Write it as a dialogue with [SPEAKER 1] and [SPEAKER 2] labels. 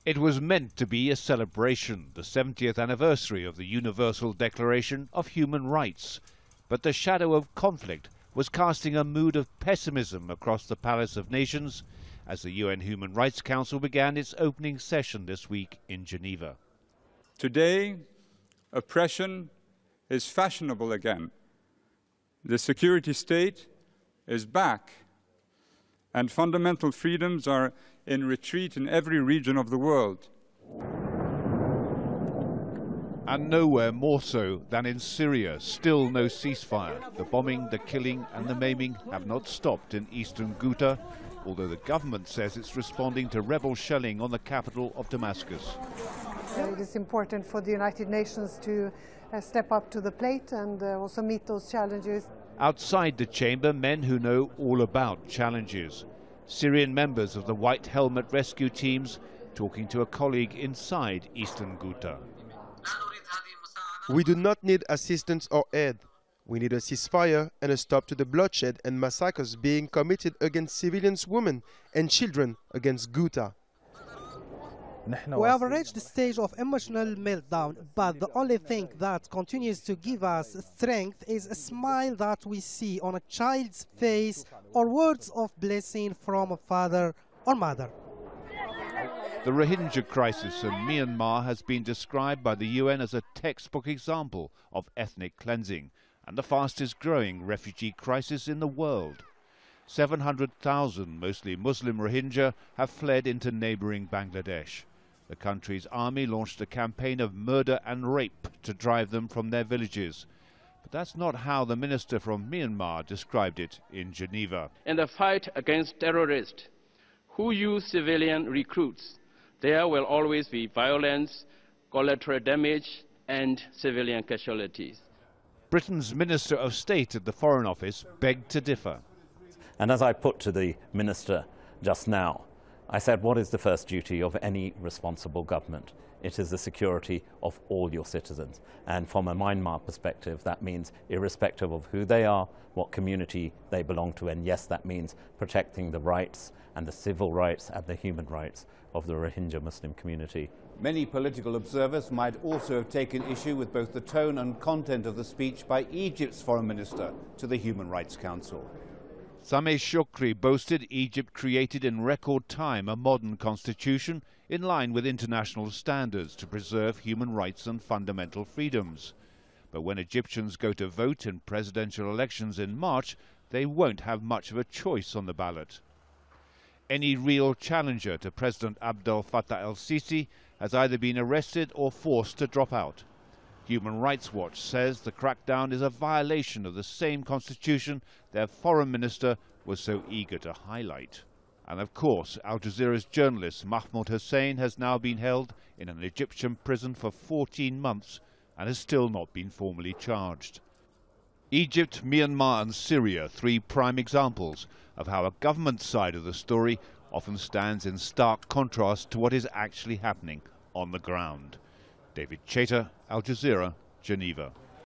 [SPEAKER 1] It was meant to be a celebration, the 70th anniversary of the Universal Declaration of Human Rights. But the shadow of conflict was casting a mood of pessimism across the Palace of Nations as the UN Human Rights Council began its opening session this week in Geneva.
[SPEAKER 2] Today, oppression is fashionable again. The security state is back, and fundamental freedoms are in retreat in every region of the world.
[SPEAKER 1] And nowhere more so than in Syria. Still no ceasefire. The bombing, the killing and the maiming have not stopped in eastern Ghouta, although the government says it's responding to rebel shelling on the capital of Damascus.
[SPEAKER 3] It is important for the United Nations to step up to the plate and also meet those challenges.
[SPEAKER 1] Outside the chamber, men who know all about challenges. Syrian members of the White Helmet rescue teams talking to a colleague inside eastern Ghouta.
[SPEAKER 4] We do not need assistance or aid. We need a ceasefire and a stop to the bloodshed and massacres being committed against civilians, women and children against Ghouta.
[SPEAKER 5] We have reached the stage of emotional meltdown, but the only thing that continues to give us strength is a smile that we see on a child's face or words of blessing from a father or mother.
[SPEAKER 1] The Rohingya crisis in Myanmar has been described by the UN as a textbook example of ethnic cleansing and the fastest growing refugee crisis in the world. 700,000, mostly Muslim Rohingya, have fled into neighboring Bangladesh. The country's army launched a campaign of murder and rape to drive them from their villages. But that's not how the minister from Myanmar described it in Geneva.
[SPEAKER 6] In the fight against terrorists who use civilian recruits, there will always be violence, collateral damage and civilian casualties.
[SPEAKER 1] Britain's Minister of State at the Foreign Office begged to differ.
[SPEAKER 7] And as I put to the minister just now, I said, what is the first duty of any responsible government? It is the security of all your citizens. And from a Myanmar perspective, that means irrespective of who they are, what community they belong to, and yes, that means protecting the rights and the civil rights and the human rights of the Rohingya Muslim community.
[SPEAKER 8] Many political observers might also have taken issue with both the tone and content of the speech by Egypt's foreign minister to the Human Rights Council.
[SPEAKER 1] Sameh Shoukry boasted Egypt created in record time a modern constitution in line with international standards to preserve human rights and fundamental freedoms. But when Egyptians go to vote in presidential elections in March, they won't have much of a choice on the ballot. Any real challenger to President Abdel Fattah el-Sisi has either been arrested or forced to drop out. Human Rights Watch says the crackdown is a violation of the same constitution their foreign minister was so eager to highlight. And of course, Al Jazeera's journalist Mahmoud Hussein has now been held in an Egyptian prison for 14 months and has still not been formally charged. Egypt, Myanmar and Syria, three prime examples of how a government side of the story often stands in stark contrast to what is actually happening on the ground. David Chater, Al Jazeera, Geneva.